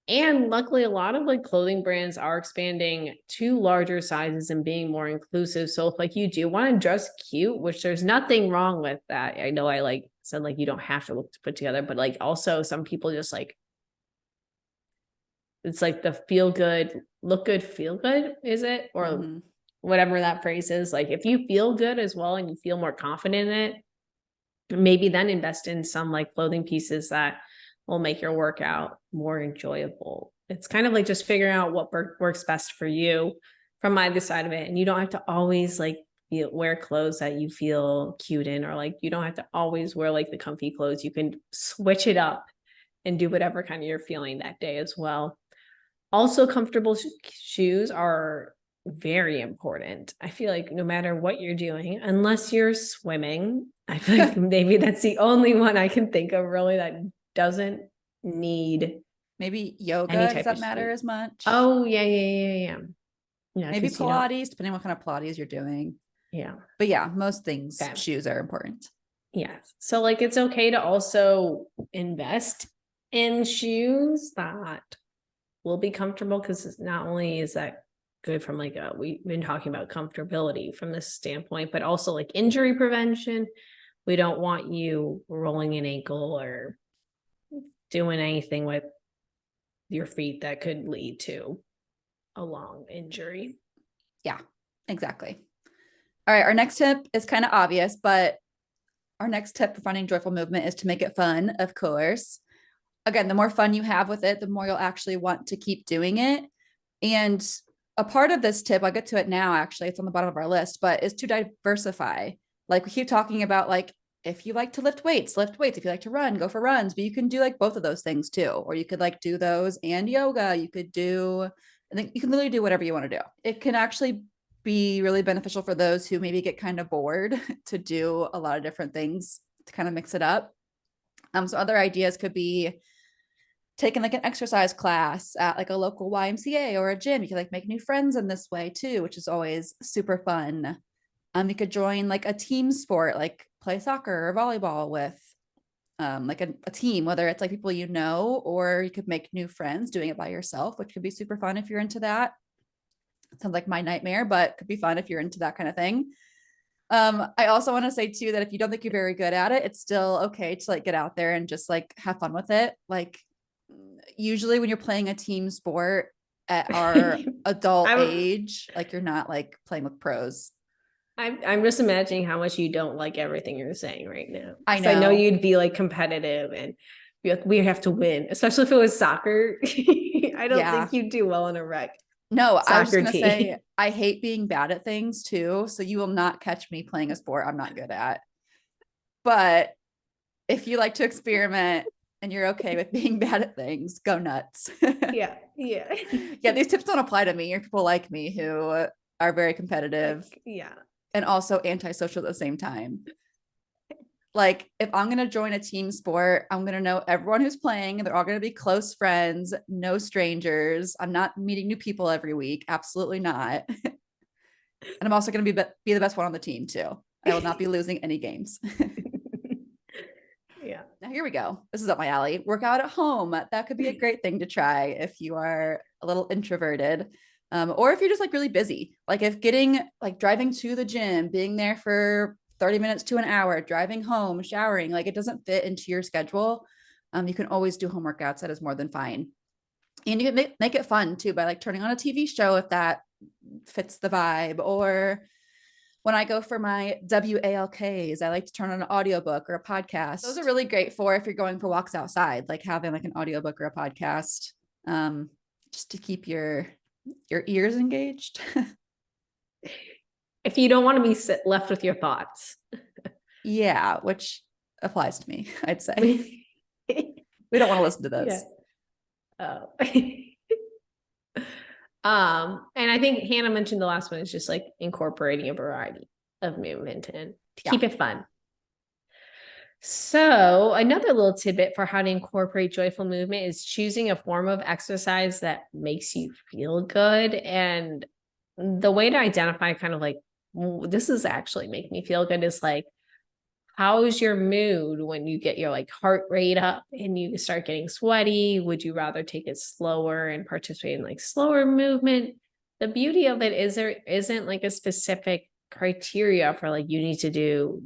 And luckily, a lot of like clothing brands are expanding to larger sizes and being more inclusive. So if like you do want to dress cute, which there's nothing wrong with that. I know I like said like you don't have to look put together, but like also some people just like, it's like the feel good, look good, feel good, is it? Or whatever that phrase is. Like, if you feel good as well and you feel more confident in it, maybe then invest in some like clothing pieces that will make your workout more enjoyable. It's kind of like just figuring out what works best for you from either side of it. And you don't have to always like feel, wear clothes that you feel cute in, or like you don't have to always wear like the comfy clothes. You can switch it up and do whatever kind of you're feeling that day as well. Also, comfortable shoes are very important. I feel like no matter what you're doing, unless you're swimming, I feel like maybe that's the only one I can think of really that doesn't need Maybe yoga, any does type that of matter shoe. as much? Oh, yeah. Yeah, Maybe 'cause you know, Pilates, depending on what kind of Pilates you're doing. yeah. But yeah, most things, Okay. shoes are important. Yes. So like it's okay to also invest in shoes that will be comfortable, because not only is that good from like we've been talking about comfortability from this standpoint, but also like injury prevention. We don't want you rolling an ankle or doing anything with your feet that could lead to a long injury. Yeah, exactly. All right, our next tip is kind of obvious, but our next tip for finding joyful movement is to make it fun, of course. Again, the more fun you have with it, the more you'll actually want to keep doing it. And a part of this tip, I'll get to it now, actually, it's on the bottom of our list, but is to diversify. Like we keep talking about, like, if you like to lift weights, lift weights. If you like to run, go for runs, but you can do like both of those things too. Or you could like do those and yoga. You could do, I think you can literally do whatever you want to do. It can actually be really beneficial for those who maybe get kind of bored to do a lot of different things to kind of mix it up. So other ideas could be taking like an exercise class at like a local YMCA or a gym. You could like make new friends in this way too, which is always super fun. You could join like a team sport, like play soccer or volleyball with like a team, whether it's like people you know, or you could make new friends doing it by yourself, which could be super fun if you're into that. It sounds like my nightmare, but could be fun if you're into that kind of thing. I also want to say too that if you don't think you're very good at it, it's still okay to like get out there and just like have fun with it. Like usually when you're playing a team sport at our adult age, like you're not like playing with pros. I'm just imagining how much you don't like everything you're saying right now. I I know know. you'd be like competitive and be like, we have to win, especially if it was soccer. I don't Yeah. think you'd do well in a rec No, I was just soccer gonna team. say I hate being bad at things too. So you will not catch me playing a sport I'm not good at. But if you like to experiment and you're okay with being bad at things, go nuts. Yeah. Yeah, these tips don't apply to me or people like me who are very competitive Like, yeah. and also antisocial at the same time. Like if I'm going to join a team sport, I'm going to know everyone who's playing. They're all going to be close friends, no strangers. I'm not meeting new people every week. Absolutely not. And I'm also going to be the best one on the team too. I will not be losing any games. Yeah. Now here we go. This is up my alley. Work out at home. That could be a great thing to try if you are a little introverted. Or if you're just like really busy, like if getting like driving to the gym, being there for 30 minutes to an hour, driving home, showering, like it doesn't fit into your schedule. You can always do home workouts. That is more than fine. And you can make it fun too by like turning on a TV show if that fits the vibe. Or when I go for my WALKs, I like to turn on an audiobook or a podcast. Those are really great for if you're going for walks outside, like having like an audiobook or a podcast, just to keep your ears engaged. If you don't want to be left with your thoughts. Yeah, which applies to me, I'd say. We don't want to listen to those. Yeah. And I think Hannah mentioned the last one is just like incorporating a variety of movement and to keep it fun. So another little tidbit for how to incorporate joyful movement is choosing a form of exercise that makes you feel good. And the way to identify kind of like, this is actually making me feel good is like, how's your mood when you get your like heart rate up and you start getting sweaty? Would you rather take it slower and participate in like slower movement? The beauty of it is there isn't like a specific criteria for like you need to do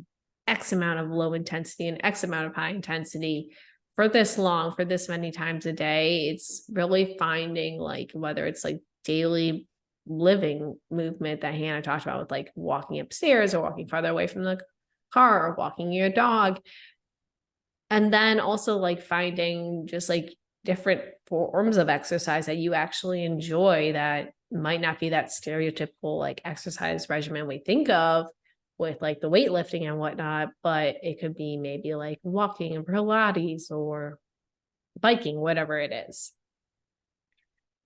X amount of low intensity and X amount of high intensity for this long, for this many times a day. It's really finding like whether it's like daily living movement that Hannah talked about with like walking upstairs or walking farther away from the car or walking your dog. And then also like finding just like different forms of exercise that you actually enjoy that might not be that stereotypical like exercise regimen we think of with like the weightlifting and whatnot, but it could be maybe like walking and Pilates or biking, whatever it is.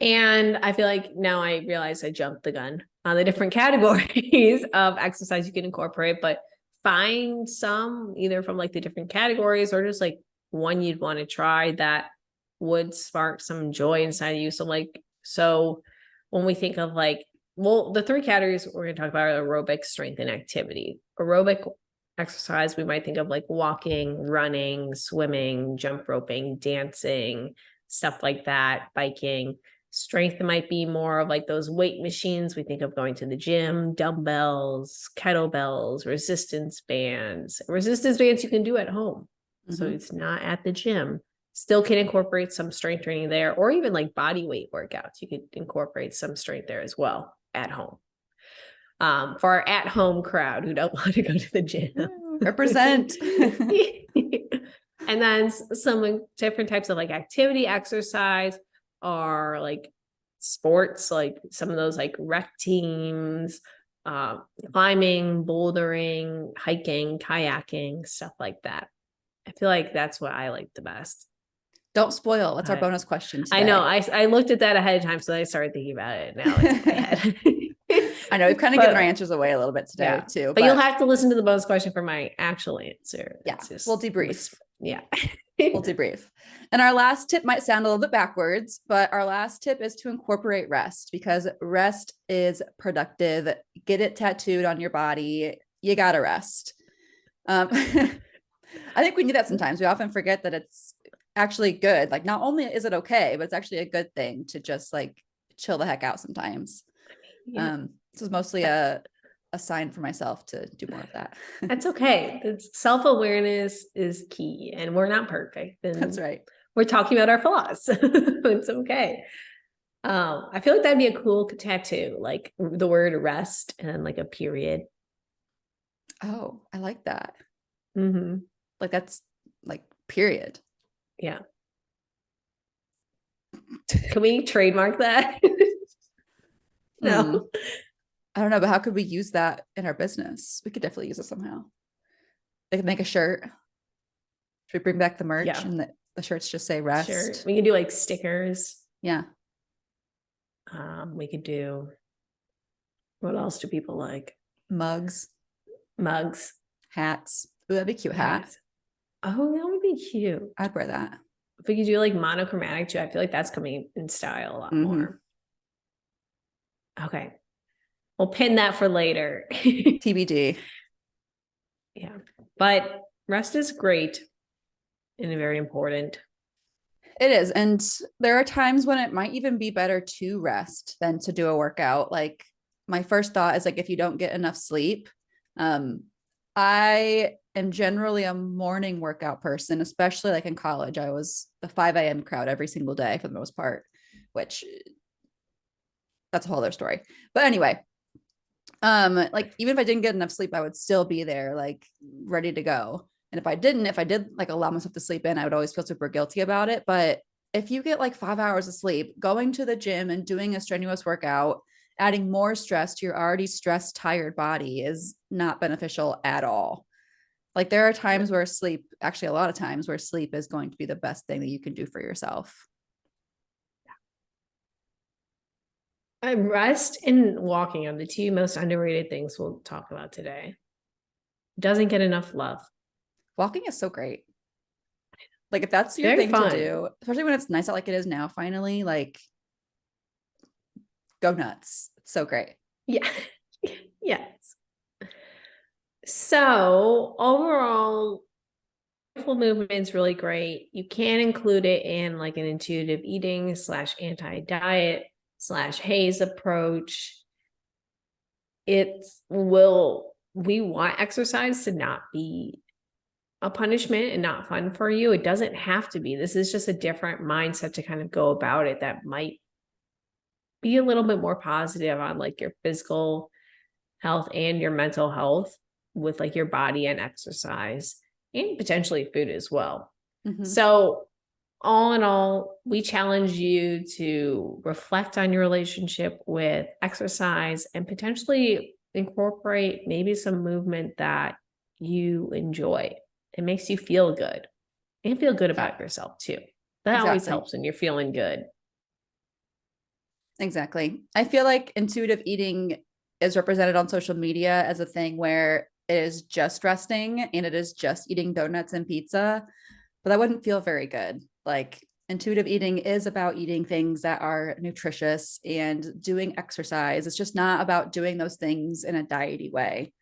And I feel like now I realize I jumped the gun on the different categories of exercise you can incorporate, but find some either from like the different categories or just like one you'd want to try that would spark some joy inside of you. So when we think of like, well, the three categories we're going to talk about are aerobic, strength, and activity. Aerobic exercise, we might think of like walking, running, swimming, jump roping, dancing, stuff like that, biking. Strength might be more of like those weight machines. We think of going to the gym, dumbbells, kettlebells, resistance bands. Resistance bands you can do at home. So it's not at the gym. Still can incorporate some strength training there, or even like body weight workouts. You could incorporate some strength there as well at home. For our at-home crowd who don't want to go to the gym. Represent. And then some different types of like activity exercise are like sports, like some of those like rec teams, climbing, bouldering, hiking, kayaking, stuff like that. I feel like that's what I like the best. Don't spoil. That's our bonus question today. I know. I looked at that ahead of time, so I started thinking about it. Now it's in my head. I know we've kind of given our answers away a little bit today too. But you'll have to listen to the bonus question for my actual answer. Yeah, we'll debrief. Yeah. We'll debrief. And our last tip might sound a little bit backwards, but our last tip is to incorporate rest, because rest is productive. Get it tattooed on your body. You got to rest. I think we do that sometimes. We often forget that it's actually good. Like, not only is it okay, but it's actually a good thing to just like chill the heck out sometimes. This is mostly a sign for myself to do more of that. That's okay. Self-awareness is key, and we're not perfect. That's right. We're talking about our flaws. It's okay. I feel like that'd be a cool tattoo, like the word rest and like a period. Oh, I like that. Mm-hmm. Like that's like period. Yeah. Can we trademark that? No. I don't know, but how could we use that in our business? We could definitely use it somehow. They could make a shirt. Should we bring back the merch and the shirts just say rest? Sure. We can do like stickers. Yeah. We could do, what else do people like? Mugs. Hats. Ooh, that'd be a cute hat. Oh, that would be cute. I'd wear that. If we could do like monochromatic too, I feel like that's coming in style a lot more. Okay. We'll pin that for later. TBD. Yeah. But rest is great and very important. It is. And there are times when it might even be better to rest than to do a workout. Like, my first thought is like, if you don't get enough sleep, I am generally a morning workout person, especially like in college. I was the 5 a.m. crowd every single day for the most part, which that's a whole other story. But anyway, like even if I didn't get enough sleep, I would still be there, like ready to go. And if I did like allow myself to sleep in, I would always feel super guilty about it. But if you get like 5 hours of sleep, going to the gym and doing a strenuous workout, adding more stress to your already stressed, tired body is not beneficial at all. Like, there are times where sleep, actually a lot of times where sleep is going to be the best thing that you can do for yourself. Rest and walking are the two most underrated things we'll talk about today. Doesn't get enough love. Walking is so great. Like, if that's your thing to do, especially when it's nice out like it is now, finally, like, go nuts. It's so great. Yeah. Yes. So overall, mindful movement is really great. You can include it in like an intuitive eating / anti-diet / haze approach. We want exercise to not be a punishment and not fun for you. It doesn't have to be. This is just a different mindset to kind of go about it that might be a little bit more positive on like your physical health and your mental health with like your body and exercise and potentially food as well. So all in all, we challenge you to reflect on your relationship with exercise and potentially incorporate maybe some movement that you enjoy. It makes you feel good and feel good about yourself too. That always Exactly. helps when you're feeling good. Exactly. I feel like intuitive eating is represented on social media as a thing where it is just resting and it is just eating donuts and pizza, but that wouldn't feel very good. Like intuitive eating is about eating things that are nutritious and doing exercise. It's just not about doing those things in a diety way.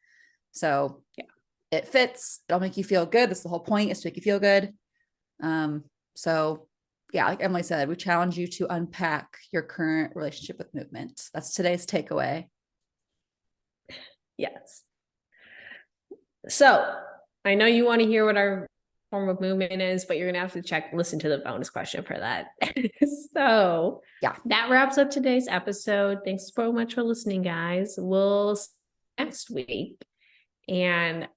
So Yeah. it fits. It'll make you feel good. That's the whole point, is to make you feel good. Um, so yeah, like Emily said, we challenge you to unpack your current relationship with movement. That's today's takeaway. Yes. So I know you want to hear what our form of movement is, but you're going to have to listen to the bonus question for that. So Yeah. that wraps up today's episode. Thanks so much for listening, guys. We'll see you next week, and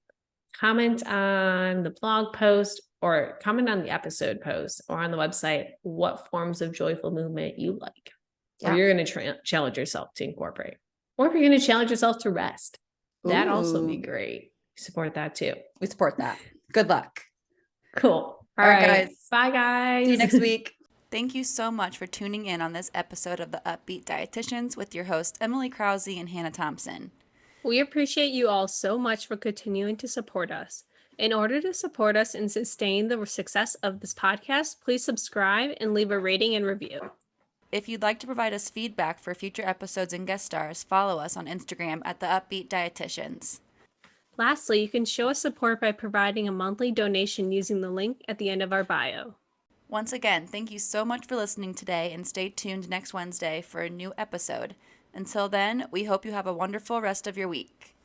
comment on the blog post or comment on the episode post or on the website what forms of joyful movement you like, or you're going to challenge yourself to incorporate, or if you're going to challenge yourself to rest. That also be Ooh, great. Support that too. we support that. Good luck. Cool. All right, right. guys. Bye, See you guys. next week. Thank you so much for tuning in on this episode of the Up-Beet Dietitians with your hosts, Emily Krause and Hannah Thompson. We appreciate you all so much for continuing to support us. In order to support us and sustain the success of this podcast, please subscribe and leave a rating and review. If you'd like to provide us feedback for future episodes and guest stars, follow us on Instagram at the Up-Beet Dietitians. Lastly, you can show us support by providing a monthly donation using the link at the end of our bio. Once again, thank you so much for listening today, and stay tuned next Wednesday for a new episode. Until then, we hope you have a wonderful rest of your week.